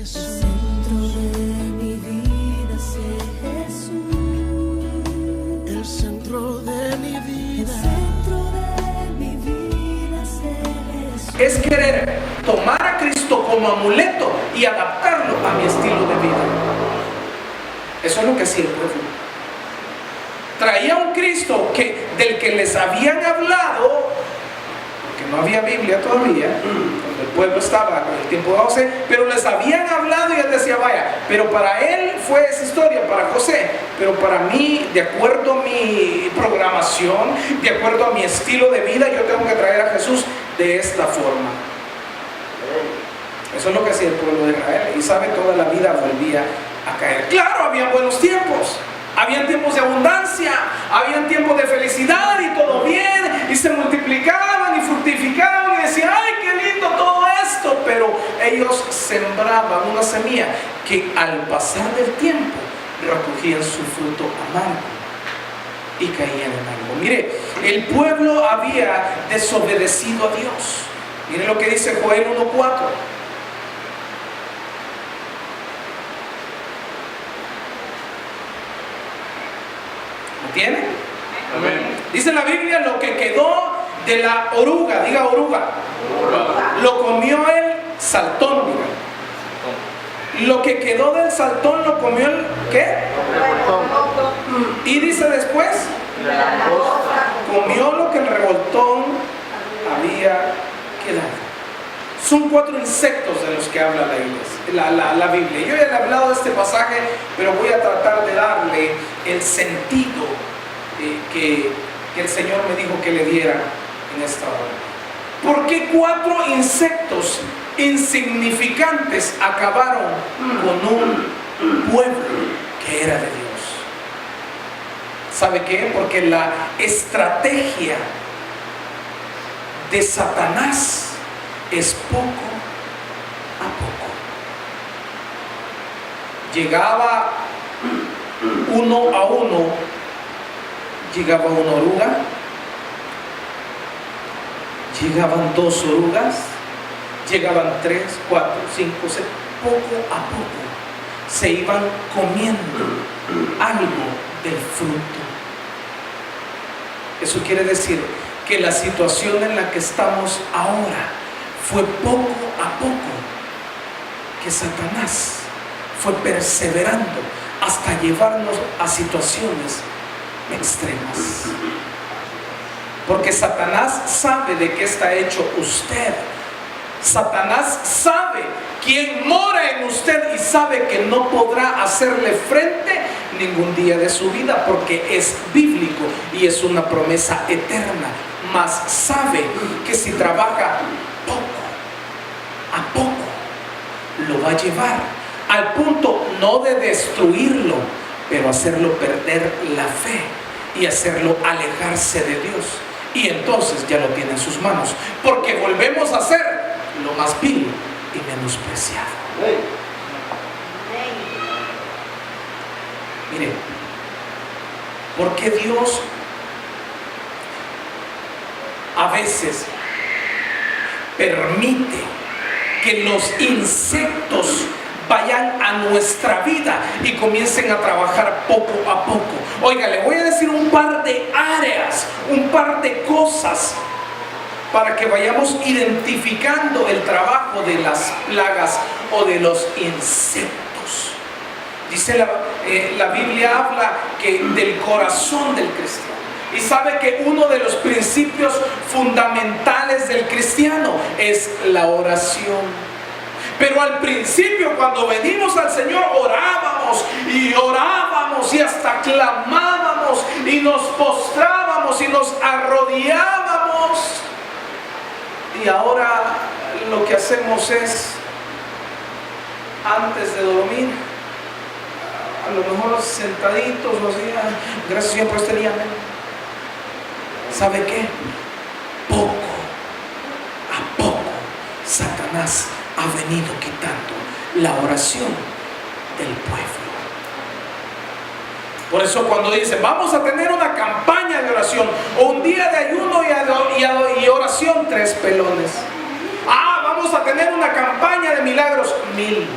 Jesús. El centro de mi vida es Jesús. El centro de mi vida. El centro de mi vida es Jesús. Es querer tomar a Cristo como amuleto y adaptarlo a mi estilo de vida. Eso es lo que hacía el pueblo. Traía un Cristo del que les habían hablado, porque no había Biblia todavía, cuando el pueblo estaba en el tiempo de José, pero les habían hablado y él decía, vaya, pero para él fue esa historia, para José, pero para mí, de acuerdo a mi programación, de acuerdo a mi estilo de vida, yo tengo que traer a Jesús de esta forma. Eso es lo que hacía el pueblo de Israel, y sabe, toda la vida volvía a caer. Claro, había buenos tiempos, habían tiempos de abundancia, habían tiempos de felicidad y todo bien, y se multiplicaban y fructificaban y decían, ay, qué lindo todo esto, pero ellos sembraban una semilla que al pasar del tiempo recogían su fruto amargo y caían en algo. Mire, el pueblo había desobedecido a Dios. Mire lo que dice Joel 1:4. ¿Tiene? Amén. Dice la Biblia, lo que quedó de la oruga, diga oruga, lo comió el saltón, diga. Lo que quedó del saltón lo comió el ¿qué? Y dice después, comió lo que el revoltón había quedado. Son 4 insectos de los que habla la Biblia. Yo ya le he hablado de este pasaje, pero voy a tratar de darle el sentido que el Señor me dijo que le diera en esta hora. ¿Por qué 4 insectos insignificantes acabaron con un pueblo que era de Dios? ¿Sabe qué? Porque la estrategia de Satanás es poco a poco. Llegaba uno a uno, llegaba una oruga, llegaban 2 orugas, llegaban 3, 4, 5, 6, poco a poco se iban comiendo algo del fruto. Eso quiere decir que la situación en la que estamos ahora fue poco a poco que Satanás fue perseverando hasta llevarnos a situaciones extremas. Porque Satanás sabe de qué está hecho usted. Satanás sabe quién mora en usted y sabe que no podrá hacerle frente ningún día de su vida, porque es bíblico y es una promesa eterna. Mas sabe que si trabaja poco a poco, lo va a llevar al punto no de destruirlo, pero hacerlo perder la fe y hacerlo alejarse de Dios. Y entonces ya lo tiene en sus manos, porque volvemos a ser lo más vil y menospreciado. Mire, ¿por qué Dios a veces permite que los insectos vayan a nuestra vida y comiencen a trabajar poco a poco? Oiga, le voy a decir un par de áreas, un par de cosas para que vayamos identificando el trabajo de las plagas o de los insectos. Dice la Biblia, habla del corazón del cristiano. Y sabe que uno de los principios fundamentales del cristiano es la oración. Pero al principio, cuando venimos al Señor, orábamos y hasta clamábamos y nos postrábamos y nos arrodillábamos. Y ahora lo que hacemos es, antes de dormir, a lo mejor sentaditos, o así, gracias Señor por este día. ¿Sabe qué? Poco a poco Satanás ha venido quitando la oración del pueblo. Por eso cuando dicen vamos a tener una campaña de oración o un día de ayuno y oración, 3 pelones. Vamos a tener una campaña de milagros, 1000.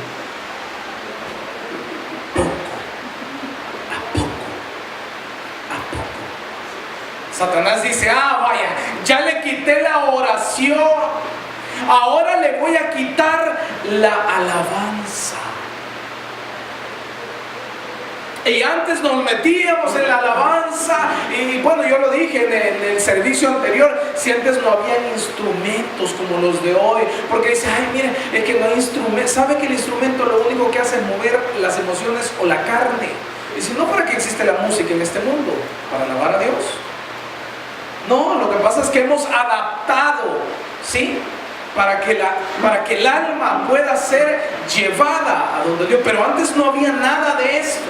Satanás dice, vaya, ya le quité la oración, ahora le voy a quitar la alabanza. Y antes nos metíamos en la alabanza, y bueno, yo lo dije en el servicio anterior, si antes no habían instrumentos como los de hoy, porque dice, ay, mire, es que no hay instrumento. ¿Sabe que el instrumento lo único que hace es mover las emociones o la carne? Dice, no, ¿para qué existe la música en este mundo? ¿Para alabar a Dios? No, lo que pasa es que hemos adaptado, ¿sí? Para que el alma pueda ser llevada a donde Dios. Pero antes no había nada de esto.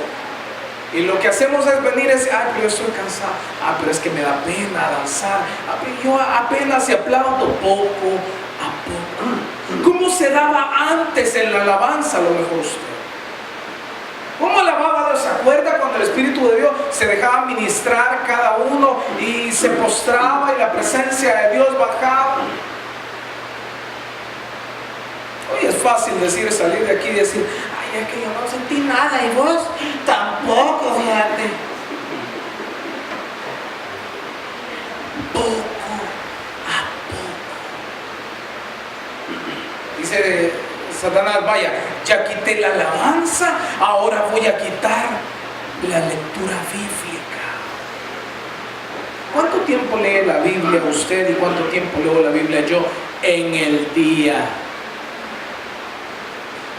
Y lo que hacemos es venir y decir, ay, pero yo estoy cansado. Pero es que me da pena danzar. Pero yo apenas aplaudo poco a poco. ¿Cómo se daba antes en la alabanza, a lo mejor usted? ¿Cómo alababa a Dios? ¿Se acuerda cuando el Espíritu de Dios se dejaba ministrar cada uno y se postraba y la presencia de Dios bajaba? Hoy es fácil salir de aquí y decir, ay, es que yo no sentí nada y vos tampoco, fíjate. Poco a poco. Dice Satanás, vaya, ya quité la alabanza, ahora voy a quitar la lectura bíblica. ¿Cuánto tiempo lee la Biblia usted y cuánto tiempo leo la Biblia yo en el día?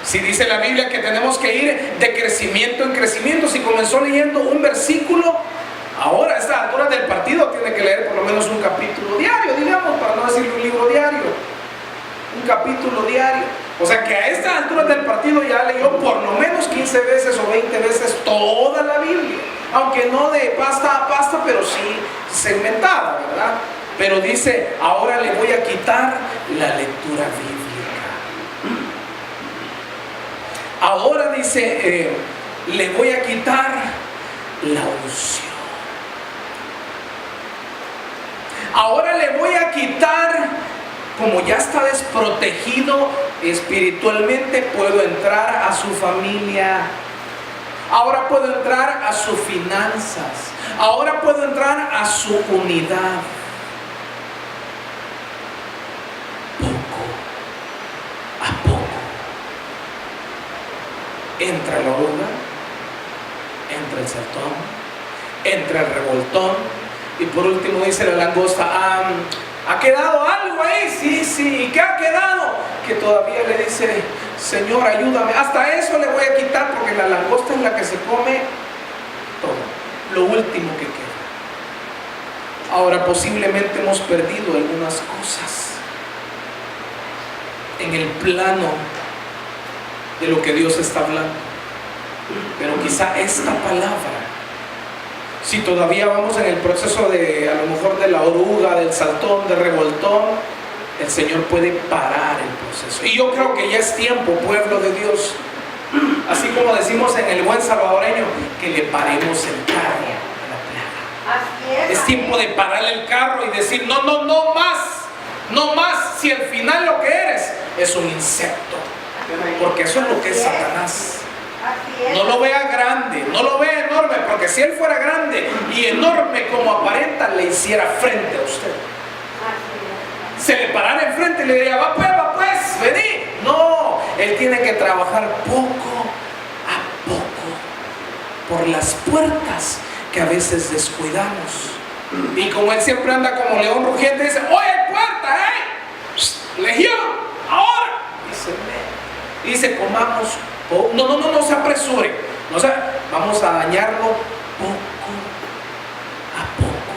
Si dice la Biblia que tenemos que ir de crecimiento en crecimiento, si comenzó leyendo un versículo, ahora a estas alturas del partido tiene que leer por lo menos un capítulo diario, digamos, para no decir un libro diario, un capítulo diario. O sea que a estas alturas del partido ya leyó por lo menos 15 veces o 20 veces toda la Biblia, aunque no de pasta a pasta, pero sí segmentada, ¿verdad? Pero dice, ahora le voy a quitar la lectura bíblica. Ahora dice, le voy a quitar la unción. Ahora le voy a quitar, como ya está desprotegido espiritualmente, puedo entrar a su familia. Ahora puedo entrar a sus finanzas. Ahora puedo entrar a su unidad. Entra la oruga, entra el saltón, entra el revoltón, y por último dice la langosta, ¿ha quedado algo ahí? Sí, ¿y qué ha quedado? Que todavía le dice, Señor, ayúdame. Hasta eso le voy a quitar, porque la langosta es la que se come todo, lo último que queda. Ahora posiblemente hemos perdido algunas cosas en el plano de lo que Dios está hablando, pero quizá esta palabra, si todavía vamos en el proceso de, a lo mejor, de la oruga, del saltón, del revoltón, el Señor puede parar el proceso. Y yo creo que ya es tiempo, pueblo de Dios, así como decimos en el buen salvadoreño, que le paremos el carro a la plaga. Es tiempo de parar el carro y decir, no más, si al final lo que eres es un insecto. Porque eso es lo que es Satanás. No lo vea grande, no lo vea enorme, porque si él fuera grande y enorme como aparenta, le hiciera frente a usted. Se le parara enfrente y le diría, va pues, vení. No, él tiene que trabajar poco a poco por las puertas que a veces descuidamos. Y como él siempre anda como león rugiente, dice, oye, puerta, legión, ahora. Y dice, comamos, no se apresure, vamos a dañarlo poco a poco.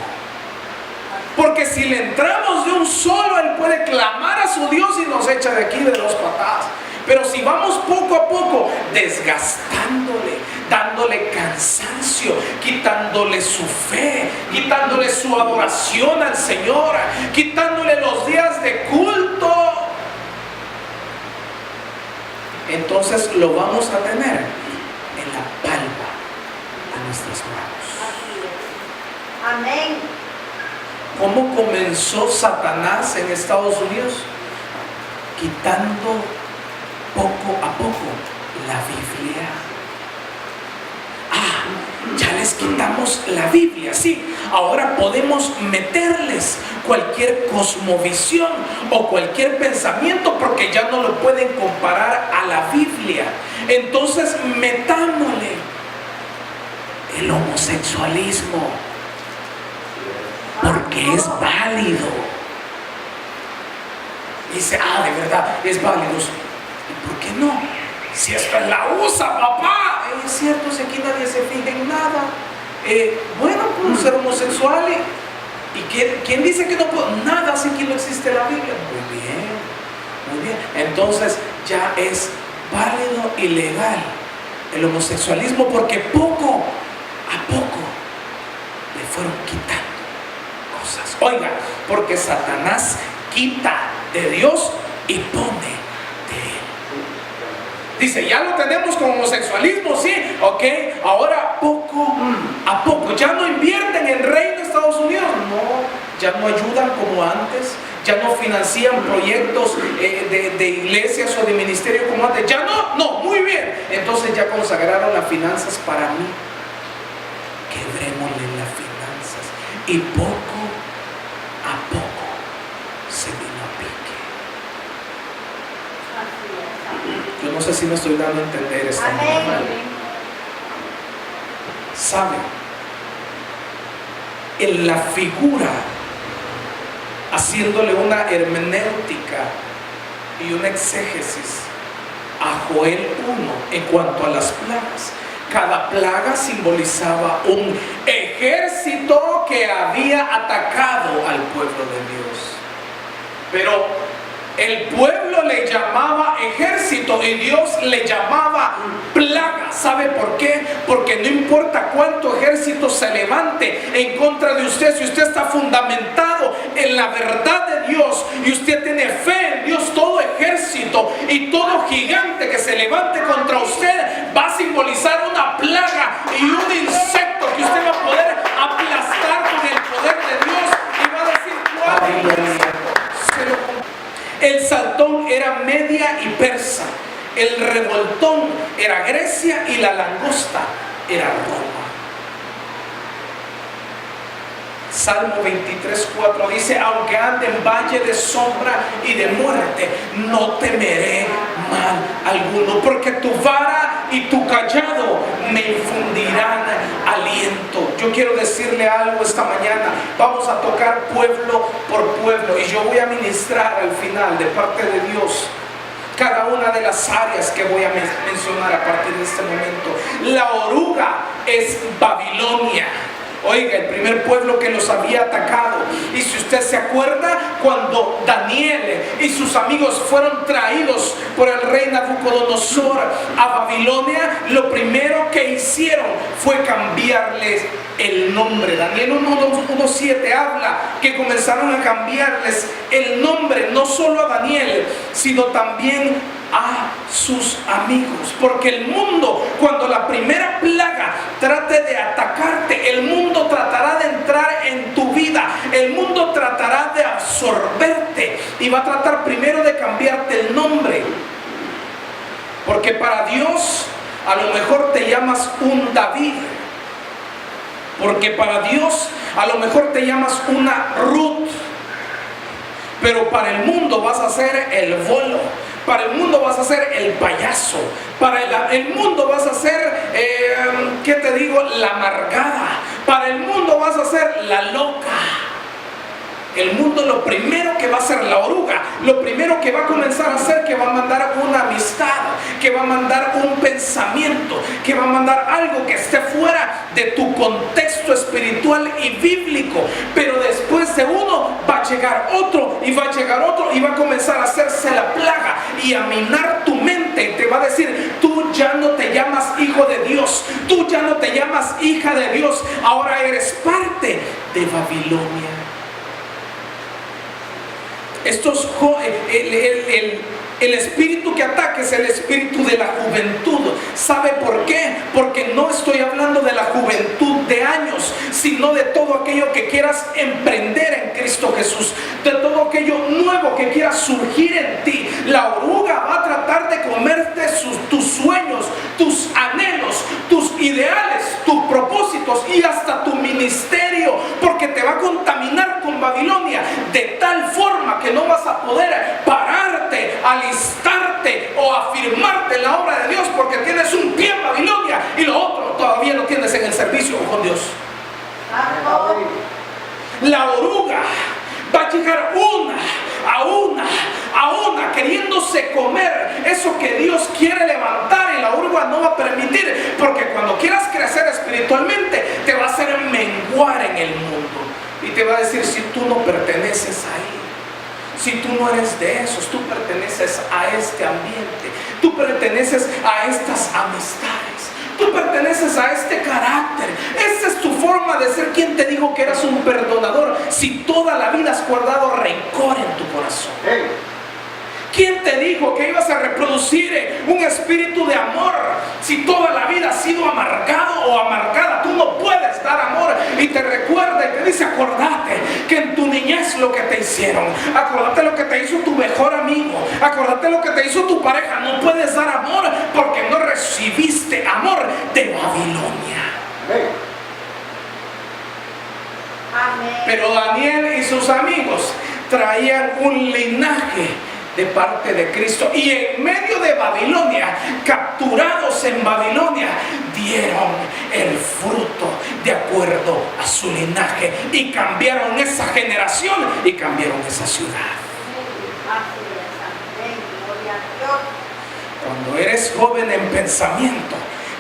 Porque si le entramos de un solo, él puede clamar a su Dios y nos echa de aquí de 2 patadas. Pero si vamos poco a poco, desgastándole, dándole cansancio, quitándole su fe, quitándole su adoración al Señor, quitándole los días de culto, entonces lo vamos a tener en la palma de nuestras manos. Amén. ¿Cómo comenzó Satanás en Estados Unidos? Quitando poco a poco la Biblia. ya les quitamos la Biblia, sí. Ahora podemos meterles cualquier cosmovisión o cualquier pensamiento porque ya no lo pueden comparar a la Biblia. Entonces metámosle el homosexualismo porque es válido. Dice, de verdad, es válido. ¿Y por qué no? Si esta es la USA, papá. Es cierto, si aquí nadie se fija en nada. Bueno, puedo ser homosexual. ¿Y quién dice que no puedo? Nada, si aquí no existe la Biblia. Muy bien, muy bien. Entonces ya es válido y legal el homosexualismo porque poco a poco le fueron quitando cosas. Oiga, porque Satanás quita de Dios y pone. Dice, ya lo tenemos con homosexualismo, sí, ok, ahora poco a poco, ya no invierten en reino de Estados Unidos, no, ya no ayudan como antes, ya no financian proyectos de iglesias o de ministerio como antes, ya no, muy bien, entonces ya consagraron las finanzas para mí, quebrémosle las finanzas, y poco a poco se vino a pique. Yo no sé si me estoy dando a entender esta mañana. ¿Sabe? En la figura, haciéndole una hermenéutica y una exégesis a Joel 1 en cuanto a las plagas. Cada plaga simbolizaba un ejército que había atacado al pueblo de Dios. Pero el pueblo le llamaba ejército y Dios le llamaba plaga. ¿Sabe por qué? Porque no importa cuánto ejército se levante en contra de usted, si usted está fundamentado en la verdad de Dios y usted tiene fe en Dios, todo ejército y todo gigante que se levante contra usted va a simbolizar una plaga y un insecto que usted va a poder aplastar con el poder de Dios y va a decir, ¿cuál? El saltón era Media y Persa, el revoltón era Grecia y la langosta era Roma. Salmo 23:4 dice, aunque ande en valle de sombra y de muerte, no temeré mal alguno, porque tu vara y tu cayado me infundirán aliento. Yo quiero decirle algo esta mañana. Vamos a tocar pueblo por pueblo y yo voy a ministrar al final de parte de Dios cada una de las áreas que voy a mencionar a partir de este momento. La oruga es Babilonia. Oiga, el primer pueblo que los había atacado. Y si usted se acuerda, cuando Daniel y sus amigos fueron traídos por el rey Nabucodonosor a Babilonia, lo primero que hicieron fue cambiarles el nombre. Daniel 1:7 habla que comenzaron a cambiarles el nombre, no solo a Daniel, sino también a sus amigos, porque el mundo, cuando la primera plaga trate de atacarte, el mundo tratará de entrar en tu vida, el mundo tratará de absorberte y va a tratar primero de cambiarte el nombre, porque para Dios a lo mejor te llamas un David, porque para Dios a lo mejor te llamas una Ruth, pero para el mundo vas a ser el bolo. Para el mundo vas a ser el payaso. Para el mundo vas a ser, ¿qué te digo? La amargada. Para el mundo vas a ser la loca. El mundo lo primero que va a hacer la oruga, lo primero que va a comenzar a hacer, que va a mandar una amistad, que va a mandar un pensamiento, que va a mandar algo que esté fuera de tu contexto espiritual y bíblico. Pero después de uno va a llegar otro y va a llegar otro y va a comenzar a hacerse la plaga y a minar tu mente. Te va a decir, tú ya no te llamas hijo de Dios, tú ya no te llamas hija de Dios, ahora eres parte de Babilonia. El espíritu que ataca es el espíritu de la juventud. ¿Sabe por qué? Porque no estoy hablando de la juventud de años, sino de todo aquello que quieras emprender en Cristo Jesús, de todo aquello nuevo que quiera surgir en ti. La oruga va a tratar de comerte tus sueños, tus anhelos, tus ideales, tus propósitos. ministerio, porque te va a contaminar con Babilonia de tal forma que no vas a poder pararte, alistarte o afirmarte en la obra de Dios, porque tienes un pie en Babilonia y lo otro todavía lo tienes en el servicio con Dios. La oruga va a llegar una a una queriéndose comer eso que Dios quiere levantar, y la oruga no va a permitir, porque cuando quieras crecer espiritualmente te va a hacer menguar en el mundo y te va a decir: si tú no perteneces ahí, si tú no eres de esos, tú perteneces a este ambiente, tú perteneces a estas amistades, tú perteneces a este carácter, esa es tu forma de ser. ¿Quién te dijo que eras un perdonador si toda la vida has guardado rencor en tu corazón? ¿Quién te dijo que ibas a reproducir un espíritu de amor si toda la vida has sido amargado o amargada? Tú no puedes dar amor. Y te recuerda y te dice: acordate que en tu niñez lo que te hicieron, acordate lo que te hizo tu mejor amigo, acordate lo que te hizo tu pareja. No puedes dar amor porque no recibiste amor de Babilonia. Amén. Pero Daniel y sus amigos traían un linaje de parte de Cristo, y en medio de Babilonia, capturados en Babilonia, dieron el fruto de acuerdo a su linaje y cambiaron esa generación y cambiaron esa ciudad. Cuando eres joven en pensamiento,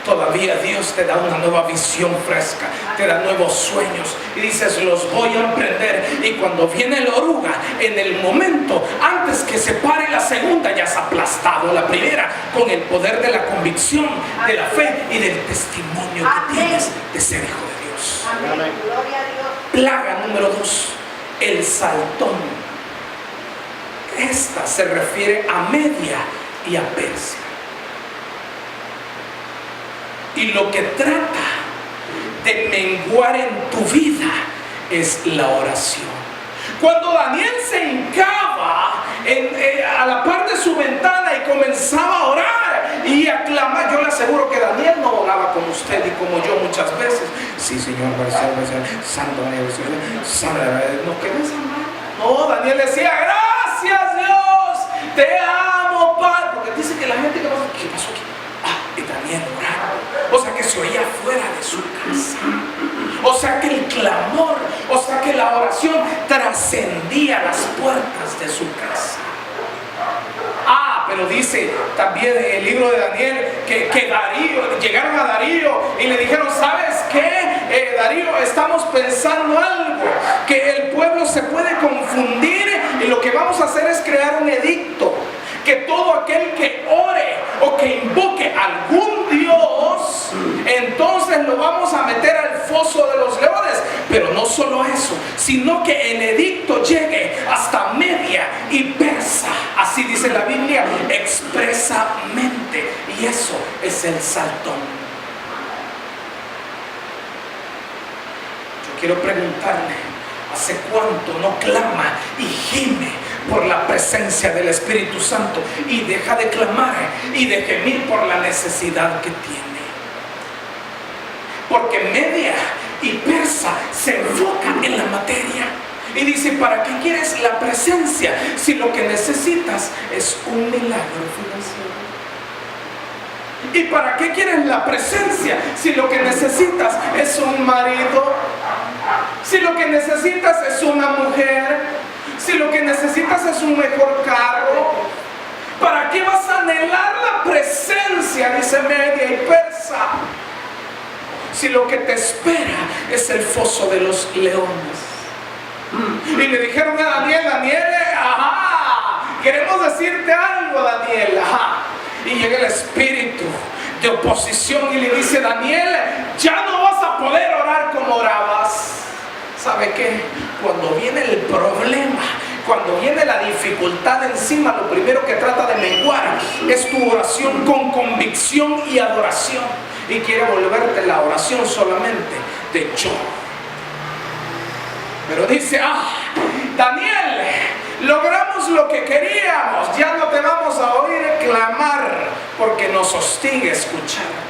todavía Dios te da una nueva visión fresca, te da nuevos sueños y dices: los voy a emprender. Y cuando viene la oruga, en el momento antes que se pare la segunda, ya has aplastado la primera con el poder de la convicción, de la fe y del testimonio que tienes de ser hijo de Dios. Amén. Gloria a Dios. Plaga número 2, el saltón. Esta se refiere a Media y a Persia. Y lo que trata de menguar en tu vida es la oración. Cuando Daniel se hincaba a la par de su ventana y comenzaba a orar y a clamar, yo le aseguro que Daniel no oraba como usted y como yo muchas veces: sí, Señor, santo, no quedes amar. No, Daniel decía: gracias, Dios, te amo, Padre. Porque dice que la gente, ¿qué pasó aquí? Y Daniel oraba. O sea que se oía fuera de su casa. O sea que el clamor, o sea que la oración trascendía las puertas de su casa. Pero dice también el libro de Daniel que Darío, llegaron a Darío y le dijeron: ¿sabes qué, Darío? Estamos pensando algo, que el pueblo se puede confundir, y lo que vamos a hacer es crear un edicto, que todo aquel que ore o que invoque algún Dios, entonces lo vamos a meter al foso de los leones. Pero no solo eso, sino que el edicto llegue hasta Media y Persa. Así dice la Biblia expresamente, y eso es el saltón. Yo quiero preguntarle: ¿hace cuánto no clama y gime por la presencia del Espíritu Santo y deja de clamar y de gemir por la necesidad que tiene? Porque Media y Persa se enfocan en la materia y dice: ¿para qué quieres la presencia si lo que necesitas es un milagro financiero? ¿Y para qué quieres la presencia si lo que necesitas es un marido? Si lo que necesitas es una mujer, si lo que necesitas es un mejor carro, ¿para qué vas a anhelar la presencia? Dice Media y Persa, si lo que te espera es el foso de los leones. Y le dijeron a Daniel: Daniel, queremos decirte algo, Daniel. Y llega el espíritu de oposición y le dice: Daniel, ya no vas a poder orar como orabas. ¿Sabe qué? Cuando viene el problema, cuando viene la dificultad encima, lo primero que trata de menguar es tu oración con convicción y adoración. Y quiere volverte la oración solamente de yo. Pero dice: Daniel, logramos lo que queríamos, ya no te vamos a oír clamar porque nos hostiga escucharte.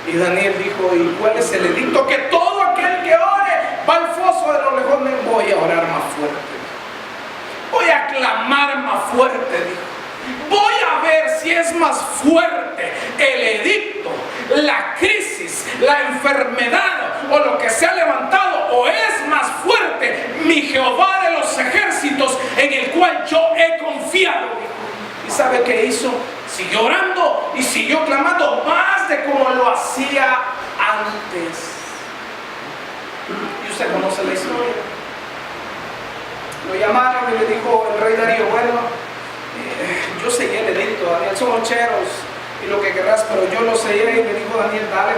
Y Daniel dijo: ¿y cuál es el edicto? Que todo aquel que ore va al foso de los leones. Voy a orar más fuerte, voy a clamar más fuerte, dijo. Voy a ver si es más fuerte el edicto, la crisis, la enfermedad o lo que se ha levantado, o es más fuerte mi Jehová de los ejércitos en el cual yo he confiado. ¿Y sabe qué hizo? Siguió orando y siguió clamando más de como lo hacía antes. Y usted conoce la historia. Lo llamaron y le dijo el rey Darío: bueno, yo sellé el edicto, Daniel, son ocheros y lo que querrás, pero yo lo sellé. Y le dijo Daniel: dale,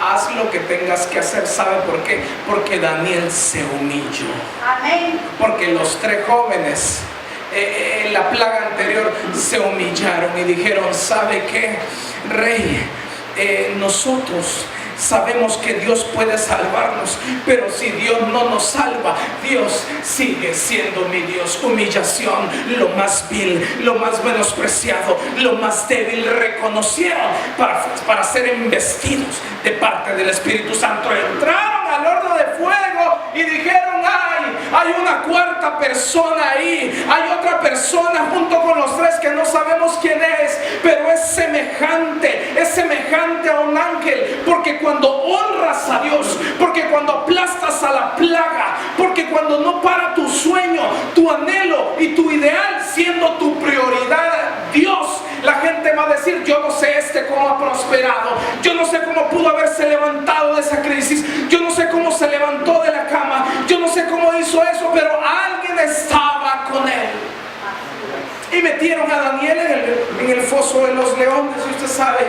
haz lo que tengas que hacer. ¿Sabe por qué? Porque Daniel se humilló. Amén. Porque los tres jóvenes en la plaga anterior se humillaron y dijeron: ¿sabe qué, rey? Nosotros sabemos que Dios puede salvarnos, pero si Dios no nos salva, Dios sigue siendo mi Dios. Humillación, lo más vil, lo más menospreciado, lo más débil, reconocieron para ser embestidos de parte del Espíritu Santo. Entraron al horno de fuego y dijeron: hay una cuarta persona ahí, hay otra persona junto con los tres que no sabemos quién es, pero es semejante a un ángel, porque cuando honras a Dios, porque cuando aplastas a la plaga, porque cuando no para tu sueño, tu anhelo y tu ideal siendo tu prioridad Dios, la gente va a decir: yo no sé cómo ha prosperado, yo no sé cómo pudo haberse levantado de esa crisis, yo no sé cómo se levantó de la cama, yo no sé cómo hizo eso, pero alguien estaba con él. Y metieron a Daniel en el foso de los leones. Y usted sabe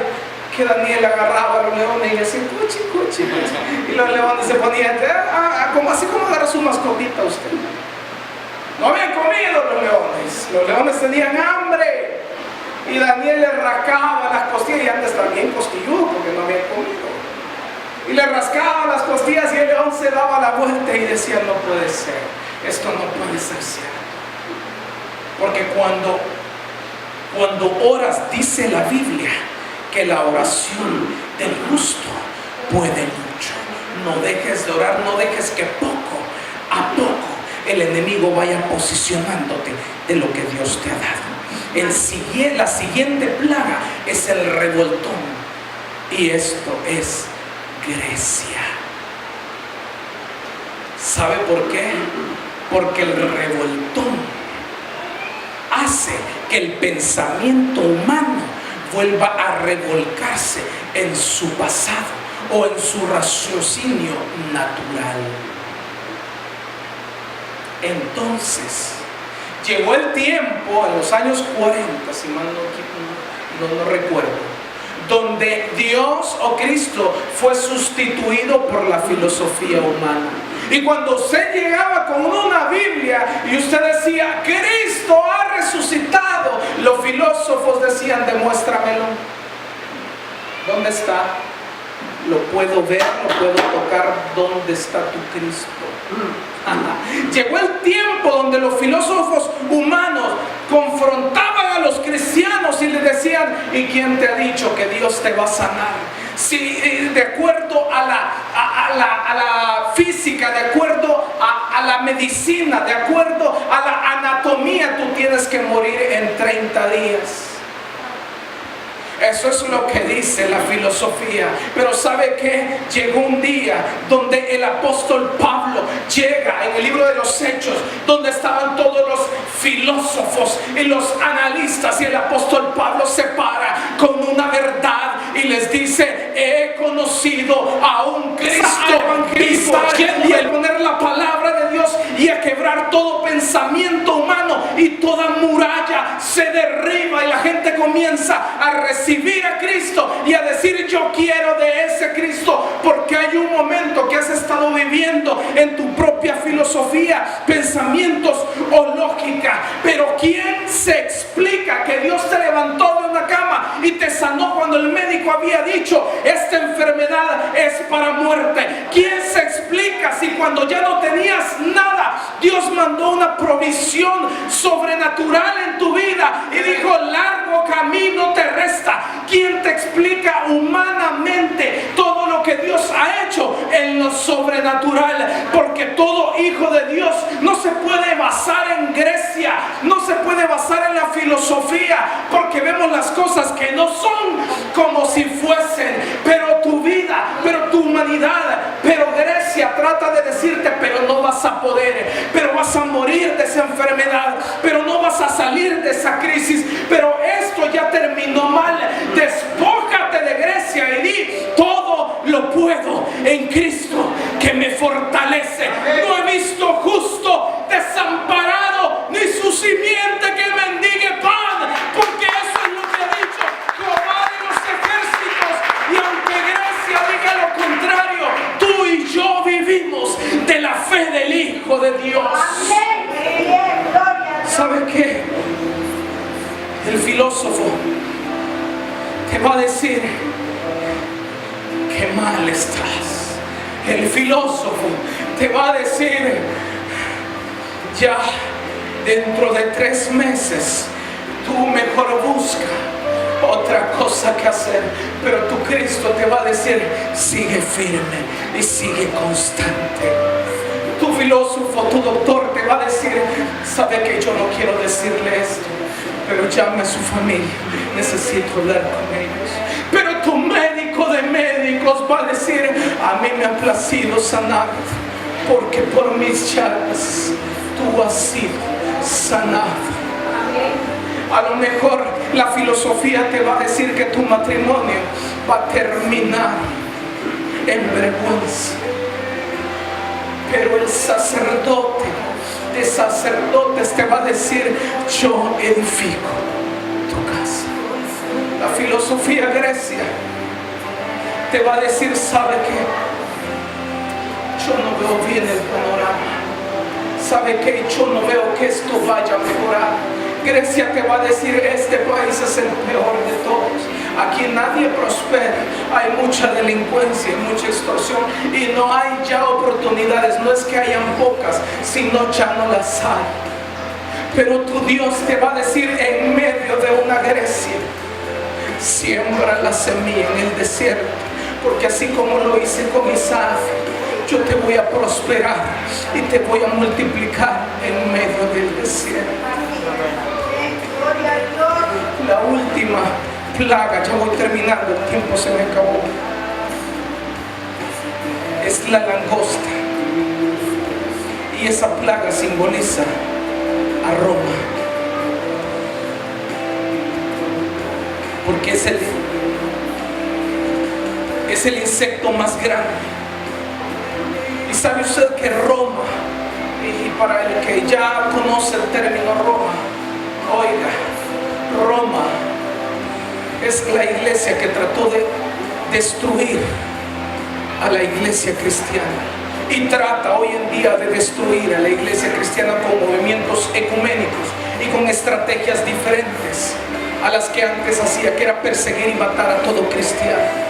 que Daniel agarraba a los leones y le decía: cuchi, cuchi, cuchi. Y los leones se ponían así como agarra su mascotita usted. No habían comido los leones tenían hambre. Y Daniel le rascaba las costillas, y antes también costilludo porque no habían comido. Y le rascaba las costillas y el león se daba la vuelta y decía: no puede ser, esto no puede ser cierto. Porque cuando oras, dice la Biblia que la oración del justo puede mucho. No dejes de orar, no dejes que poco a poco el enemigo vaya posicionándote de lo que Dios te ha dado. La siguiente plaga es el revoltón, y esto es Grecia. ¿Sabe por qué? Porque el revoltón hace que el pensamiento humano vuelva a revolcarse en su pasado o en su raciocinio natural. Entonces llegó el tiempo, en los años 40, si mal no recuerdo, donde Dios o Cristo fue sustituido por la filosofía humana. Y cuando usted llegaba con una Biblia y usted decía: Cristo ha resucitado, los filósofos decían: demuéstramelo. ¿Dónde está? Lo puedo ver, lo puedo tocar. ¿Dónde está tu Cristo? Llegó el tiempo donde los filósofos humanos confrontaban a los cristianos y les decían: ¿y quién te ha dicho que Dios te va a sanar? Si de acuerdo a la física, de acuerdo a la medicina, de acuerdo a la anatomía, tú tienes que morir en 30 días. Eso es lo que dice la filosofía. Pero ¿sabe qué? Llegó un día donde el apóstol Pablo llega en el libro de los Hechos, donde estaban todos los filósofos y los analistas, y el apóstol Pablo se para con una verdad y les dice: he conocido a un Cristo vivo, y al poner la palabra de Dios y a quebrar todo pensamiento humano, y toda muralla se derriba y la gente comienza a recibir a Cristo y a decir: yo quiero de ese Cristo. Porque hay un momento que has estado viviendo en tu propia filosofía, pensamientos o lógica, pero ¿quién se explica que Dios te levantó de una cama y te sanó cuando el médico había dicho: esta enfermedad es para muerte? ¿Quién se explica si cuando ya no tenías nada, Dios mandó una provisión sobrenatural en tu vida y dijo: largo camino te resta? ¿Quién te explica humanamente no se puede basar en la filosofía, porque vemos las cosas que no son como si fuesen. Pero tu vida, pero tu humanidad, pero Grecia trata de decirte, pero no vas a poder, pero vas a morir de esa enfermedad, pero no vas a salir de esa crisis, pero esto ya terminó mal. Despójate de Grecia y di, todo lo puedo en Cristo que me fortalece. No he visto justo desamparado, ni su simiente que mendigue pan, porque eso es lo que ha dicho Jehová de los ejércitos. Y aunque Grecia diga lo contrario, tú y yo vivimos de la fe del Hijo de Dios. ¿Sabe qué? El filósofo te va a decir que mal estás. El filósofo te va a decir, ya dentro de 3 meses tú mejor busca otra cosa que hacer. Pero tu Cristo te va a decir, sigue firme y sigue constante. Tu filósofo, tu doctor te va a decir, sabe que yo no quiero decirle esto, pero llame a su familia, necesito hablar con ellos. Pero tu médico de médicos va a decir, a mí me ha placido sanar, porque por mis llagas tú has sido sanado. A lo mejor la filosofía te va a decir que tu matrimonio va a terminar en vergüenza, pero el sacerdote de sacerdotes te va a decir, yo edifico tu casa. La filosofía grecia te va a decir, ¿sabe qué? Yo no veo bien el panorama. ¿Sabe qué? Yo no veo que esto vaya a mejorar. Grecia te va a decir, este país es el peor de todos. Aquí nadie prospera, hay mucha delincuencia, hay mucha extorsión y no hay ya oportunidades. No es que hayan pocas, sino ya no las hay. Pero tu Dios te va a decir en medio de una Grecia, siembra la semilla en el desierto, porque así como lo hice con Isaac, yo te voy a prosperar y te voy a multiplicar en medio del desierto. La última plaga, ya voy terminando, el tiempo se me acabó, es la langosta. Y esa plaga simboliza a Roma, porque es el insecto más grande. Y sabe usted que Roma, y para el que ya conoce el término Roma, oiga, Roma es la iglesia que trató de destruir a la iglesia cristiana, y trata hoy en día de destruir a la iglesia cristiana con movimientos ecuménicos y con estrategias diferentes a las que antes hacía, que era perseguir y matar a todo cristiano.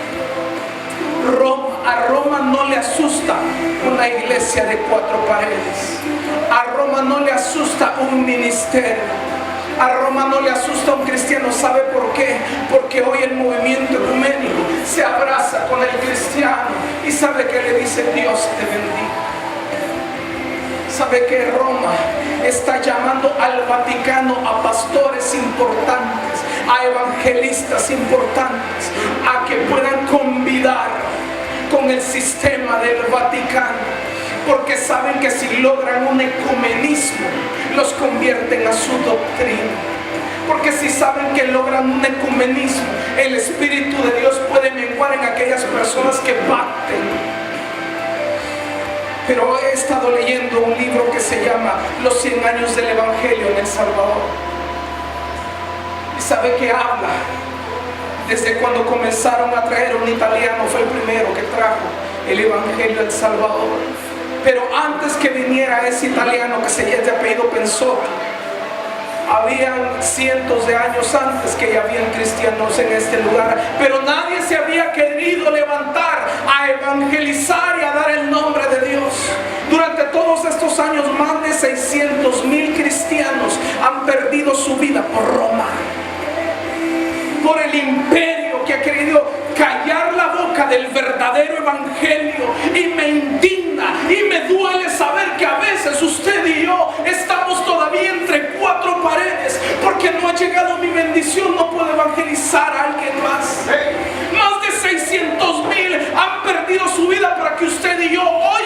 A Roma no le asusta una iglesia de 4 paredes. A Roma no le asusta un ministerio. A Roma no le asusta un cristiano. ¿Sabe por qué? Porque hoy el movimiento ecuménico se abraza con el cristiano y sabe que le dice, Dios te bendiga. Sabe que Roma está llamando al Vaticano a pastores importantes, a evangelistas importantes, a que puedan convidar con el sistema del Vaticano, porque saben que si logran un ecumenismo los convierten a su doctrina. Porque si saben que logran un ecumenismo, el Espíritu de Dios puede menguar en aquellas personas que parten. Pero he estado leyendo un libro que se llama Los 100 años del Evangelio en El Salvador, y sabe que habla desde cuando comenzaron a traer un italiano, fue el primero que trajo el Evangelio a El Salvador. Pero antes que viniera ese italiano, que se llama de apellido Pensotti, habían cientos de años antes que ya habían cristianos en este lugar, pero nadie se había querido levantar a evangelizar y a dar el nombre de Dios. Durante todos estos años, más de 600,000 cristianos han perdido su vida por Roma, por el imperio que ha querido callar la boca del verdadero evangelio. Y me indigna y me duele saber que a veces usted y yo estamos todavía entre 4 misión no puedo evangelizar a alguien más. Más de 600,000 han perdido su vida para que usted y yo hoy